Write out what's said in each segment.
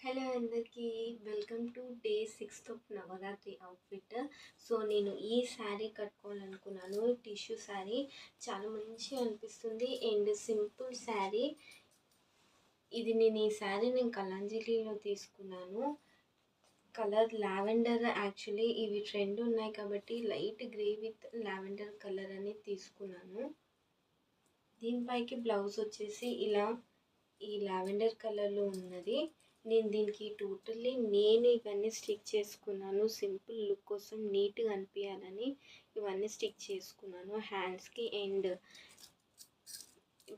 Hello అందరికీ welcome to day 6 of Navratri outfit. So నేను ఈ శారీ కట్టుకోవాలనుకున్నాను. టిష్యూ శారీ చాలా మంచిగా అనిపిస్తుంది అండ్ సింపుల్ శారీ. ఈ శారీ నేను కలాంజలిలో తీసుకున్నాను. Colour lavender. యాక్చువల్లీ ఇవి ట్రెండ్ ఉన్నాయి కాబట్టి light grey with lavender colour అని తీసుకున్నాను. దీనిపైకి బ్లౌజ్ వచ్చేసి ఇలా ఈ లావెండర్ కలర్లో ఉన్నది. నేను దీనికి నేను ఇవన్నీ స్టిక్ చేసుకున్నాను. సింపుల్ లుక్ కోసం నీట్గా అనిపించాలని ఇవన్నీ స్టిక్ చేసుకున్నాను. హ్యాండ్స్కి అండ్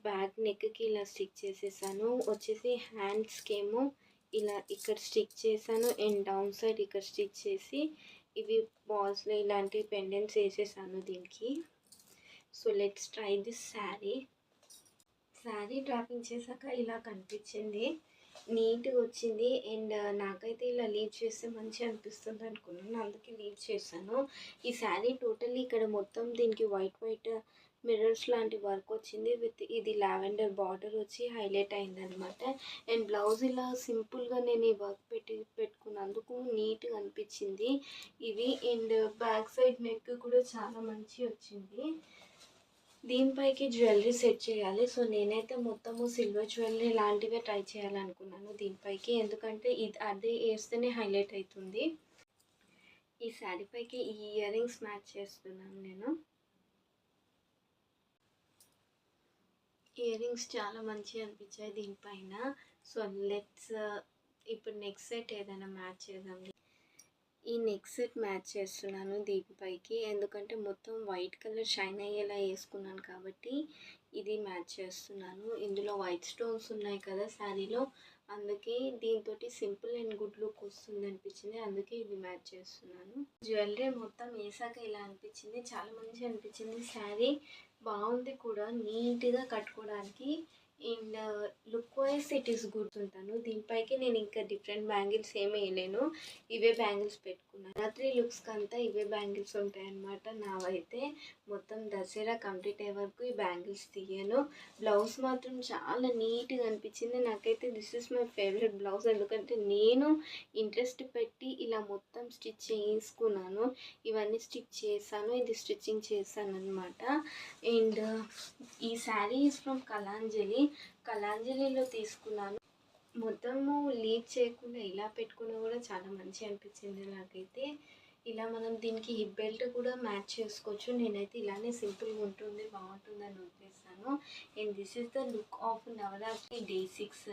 బ్యాక్ నెక్కి ఇలా స్టిక్ చేసేసాను. వచ్చేసి హ్యాండ్స్కి ఏమో ఇలా ఇక్కడ స్టిక్ చేశాను అండ్ డౌన్ సైడ్ ఇక్కడ స్టిచ్ చేసి ఇవి బాల్స్లో ఇలాంటి పెండెంట్స్ వేసేసాను దీనికి. So let's try this sari dropping చేశాక ఇలా కనిపించింది, నీట్గా వచ్చింది అండ్ నాకైతే ఇలా లీవ్ చేస్తే మంచిగా అనిపిస్తుంది అనుకున్నాను, అందుకే లీవ్ చేశాను. ఈ శారీ టోటల్లీ ఇక్కడ మొత్తం దీనికి వైట్ మిర్రర్స్ లాంటి వర్క్ వచ్చింది విత్ ఇది లావెండర్ బార్డర్ వచ్చి హైలైట్ అయిందనమాట. అండ్ బ్లౌజ్ ఇలా సింపుల్గా నేను ఈ వర్క్ పెట్టుకున్నందుకు నీట్గా అనిపించింది ఇవి. అండ్ బ్యాక్ సైడ్ నెక్ కూడా చాలా మంచిగా వచ్చింది. దీనిపైకి జ్యువెలరీ సెట్ చేయాలి. సో నేనైతే మొత్తము సిల్వర్ జ్యువెలరీ లాంటివే ట్రై చేయాలనుకున్నాను దీనిపైకి, ఎందుకంటే అదే వేస్తేనే హైలైట్ అవుతుంది. ఈ శారీ పైకి ఈ ఇయర్ రింగ్స్ మ్యాచ్ చేస్తున్నాను నేను. ఇయర్ రింగ్స్ చాలా మంచిగా అనిపించాయి దీనిపైన. సో లెట్స్ ఇప్పుడు నెక్స్ట్ సెట్ ఏదైనా మ్యాచ్ చేద్దాం. ఈ నెక్ సెట్ మ్యాచ్ చేస్తున్నాను దీనిపైకి, ఎందుకంటే మొత్తం వైట్ కలర్ షైన్ అయ్యేలా వేసుకున్నాను కాబట్టి ఇది మ్యాచ్ చేస్తున్నాను. ఇందులో వైట్ స్టోన్స్ ఉన్నాయి కదా శారీలో, అందుకే దీంతో సింపుల్ అండ్ గుడ్ లుక్ వస్తుంది అనిపించింది, అందుకే ఇది మ్యాచ్ చేస్తున్నాను. జ్యువెలరీ మొత్తం వేసాక ఇలా అనిపించింది, చాలా మంచిగా అనిపించింది. శారీ బాగుంది కూడా, నీట్గా కట్టుకోవడానికి and look wise it is good ఉంటాను. దీనిపైకి నేను ఇంకా డిఫరెంట్ బ్యాంగిల్స్ ఏమి వేయలేను, ఇవే బ్యాంగిల్స్ పెట్టుకున్నాను. రాత్రి లుక్స్కి అంతా ఇవే బ్యాంగిల్స్ ఉంటాయి అన్నమాట. నావైతే మొత్తం దసరా కంప్లీట్ అయ్యే వరకు ఈ బ్యాంగిల్స్ తీయను. బ్లౌజ్ మాత్రం చాలా నీట్గా అనిపించింది నాకైతే. This is my favourite blouse, ఎందుకంటే నేను ఇంట్రెస్ట్ పెట్టి ఇలా మొత్తం స్టిచ్ చేసుకున్నాను, ఇవన్నీ స్టిచ్ చేశాను, ఇది స్టిచ్చింగ్ చేశాను అనమాట. అండ్ ఈ శారీ ఈజ్ ఫ్రమ్ కలాంజలిలో తీసుకున్నాను. మొత్తము లీవ్ చేయకుండా ఇలా పెట్టుకున్నా కూడా చాలా మంచిగా అనిపించింది నాకైతే. ఇలా మనం దీనికి హిప్ బెల్ట్ కూడా మ్యాచ్ చేసుకోవచ్చు. నేనైతే ఇలానే సింపుల్గా ఉంటుంది, బాగుంటుందని వదిలేస్తాను. And this is the look of Navratri day 6.